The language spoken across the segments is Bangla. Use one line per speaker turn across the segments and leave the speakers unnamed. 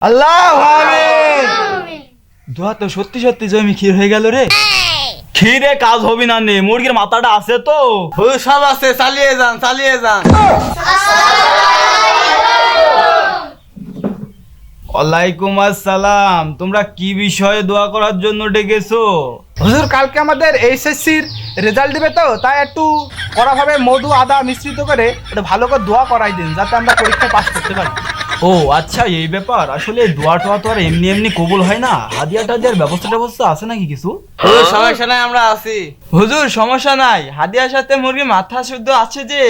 আল্লাহ আমিন। দোয়া তো সত্যি সত্যি জমি ক্ষীর হয়ে গেল রে। ক্ষীরে কাজ হবি না নে, মুরগির মাথাটা আছে তো?
সব আছে, চালিয়ে যান চালিয়ে যান।
ওয়ালাইকুম আসসালাম। তোমরা কি বিষয়ে দোয়া করার জন্য ডেকেছো?
হুজুর, কালকে আমাদের এইচএসসির রেজাল্ট দিবে তো, তাই একটু কড়াভাবে মধু আদা মিশ্রিত করে একটু ভালো করে দোয়া করাই দিন, যাতে আমরা পরীক্ষায় পাস করতে পারি।
ও আচ্ছা, এই ব্যাপার। আসলে দোয়া টোয়া তো আর এমনি এমনি কবুল হয় না, হাদিয়া টাদিয়ার ব্যবস্থা আছে নাকি কিছু?
সমস্যা নাই, আমরা আছি।
হুজুর সমস্যা নাই, হাদিয়ার সাথে মুরগির মাথা শুদ্ধ আছে যে।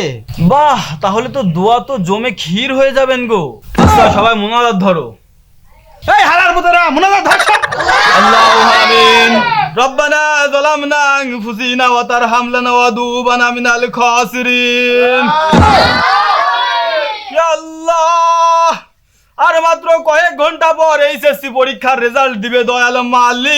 বাহ, তাহলে তো দোয়া তো জমে ক্ষীর হয়ে যাবেন গো। আচ্ছা সবাই মুনাজাত ধরো।
এই হালার পুতরা মুনাজাত ধর।
আল্লাহু আমিন। রব্বানা যালামনা আনফুসিনা ওয়া তারহামনা ওয়া দুবানা মিনাল খাসিরিন। ইয়া আল্লাহ, আর মাত্র কয়েক ঘন্টা পর এইচএসসি পরীক্ষার রেজাল্ট দিবে দয়াল মালিক।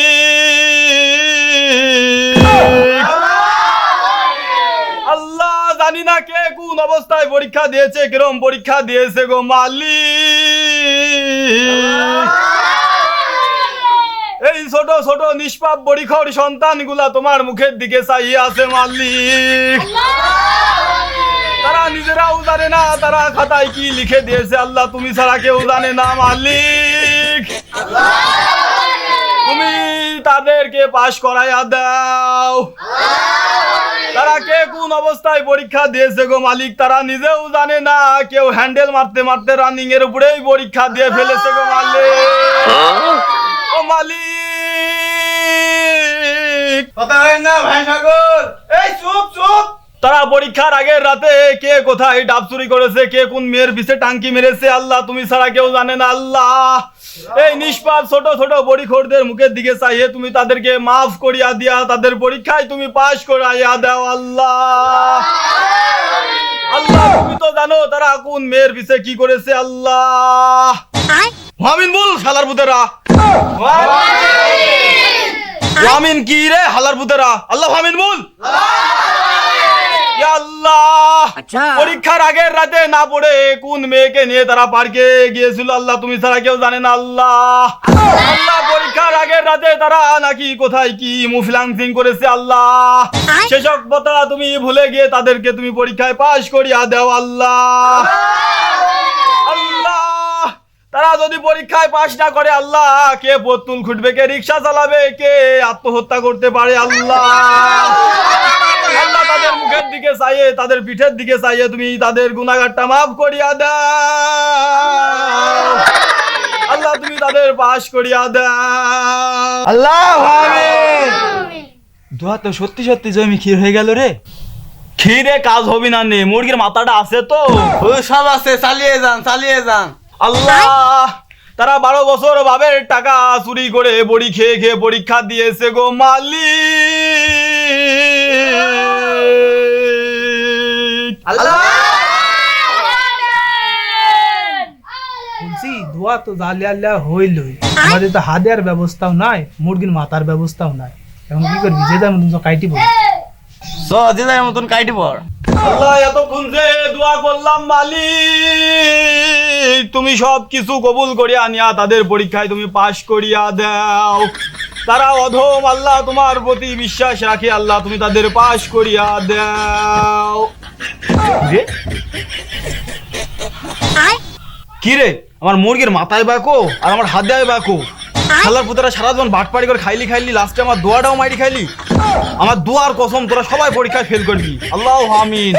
আল্লাহ, জানি না কে কোন অবস্থায় পরীক্ষা দিয়েছে, কিরম পরীক্ষা দিয়েছে গো মালিক। এই ছোট ছোট নিষ্পাপ বড়িখর সন্তানগুলা তোমার মুখের দিকে চাইয়ে আছে মালিক। তারা নিজেরাও জানে না তারা খাতায় কি লিখে দিয়েছে। আল্লাহ, তুমি ছাড়া কেউ জানে না মালিক। তুমি তাদেরকে পাশ করাইয়া দাও। তারা কে কোন অবস্থায় পরীক্ষা দিয়েছে গো মালিক, তারা নিজেও জানে না। কেউ হ্যান্ডেল মারতে মারতে রানিং এর উপরেই পরীক্ষা দিয়ে ফেলেছে গো মালিক। ও মালিক,
কথা হয় না ভাই সাগর। এই চুপ চুপ।
তারা পরীক্ষার আগের রাতে কে কোথায় ডাব চুরি করেছে, কে কোন মেয়ের পিছে টাঙ্কি মেরেছে, আল্লাহ তুমি ছাড়া কেউ জানে না। আল্লাহ, এই নিষ্পাপ ছোট ছোট বড়িখোরদের মুখের দিকে চাইয়ে তুমি তাদেরকে মাফ করিয়া দিয়া তাদের পরীক্ষায় তুমি পাশ করাইয়া দাও আল্লাহ। আল্লাহ, তুমি তো জানো তারা কোন মেয়ের পিছে কি করেছে। আল্লাহ আমিন বল শালার পুতেরা। আমিন কি রে হালার পুতেরা? আল্লাহ আমিন বল। ইয়া আল্লাহ, পরীক্ষার আগের রাতে না পড়ে কোন মেয়েকে নিয়ে তারা পার্কে গিয়েছিল, আল্লাহ তুমি ছাড়া কেউ জানে না। আল্লাহ, আল্লাহ পরীক্ষার আগের রাতে তারা নাকি কোথায় কি মুফলাংসিং করেছে। আল্লাহ, সেসব কথা তুমি ভুলে গিয়ে তাদেরকে তুমি পরীক্ষায় পাশ করিয়া দাও আল্লাহ। আল্লাহ, তারা যদি পরীক্ষায় পাশ না করে, আল্লাহ কে পতুল খুঁটবে, কে রিক্সা চালাবে, কে আত্মহত্যা করতে পারে। আল্লাহ, আল্লাহ তাদের মুখের দিকে চাইয়ে তাদের পিঠের দিকে চাইয়ে তুমি তাদের গুনাহগারটা মাফ করিয়া দাও। আল্লাহ তুমি তাদের পাশ করিয়া দাও। আল্লাহ আমিন। দোয়া তো সত্যি সত্যি জমি ক্ষীর হয়ে গেল রে। ক্ষীরে কাজ হবি না নে, মুরগির মাথাটা আছে তো?
সব আছে, চালিয়ে যান চালিয়ে যান।
আল্লাহ, তারা 12 বছর বাবের টাকা চুরি করে বড়ি খেয়ে খেয়ে পরীক্ষা দিয়েছে গো মালিক।
আল্লাহ,
বলছি দোয়া তো জালি আল্লাহ হইলই, আমাদের তো হাদিয়ার ব্যবস্থাও নাই, মুরগির মাথার ব্যবস্থাও নাই। এখন কি করবি? যে যার মতন তো কাইটি পড়ি।
দিদার মতন কাইটি পড়।
আল্লাহ, এতক্ষণ যে দোয়া করলাম মালিক, তুমি সব কিছু কবুল করিয়া আনিয়া তাদের পরীক্ষায় তুমি পাশ করিয়া দাও। তারা অধম, আল্লাহ তোমার প্রতি বিশ্বাস রাখে, আল্লাহ তুমি তাদের পাশ করিয়া দাও। কি রে, আমার মুরগির মাথায় বাকো আর আমার হাতে বাকো। শালার পুতেরা সারা জীবন বাটপাড়ি করে খাইলি লাস্টে আমার দোয়াটাও মাইরি খাইলি। আমার দোয়ার কসম তোরা সবাই পরীক্ষায় ফেল করবি। আল্লাহ আমিন।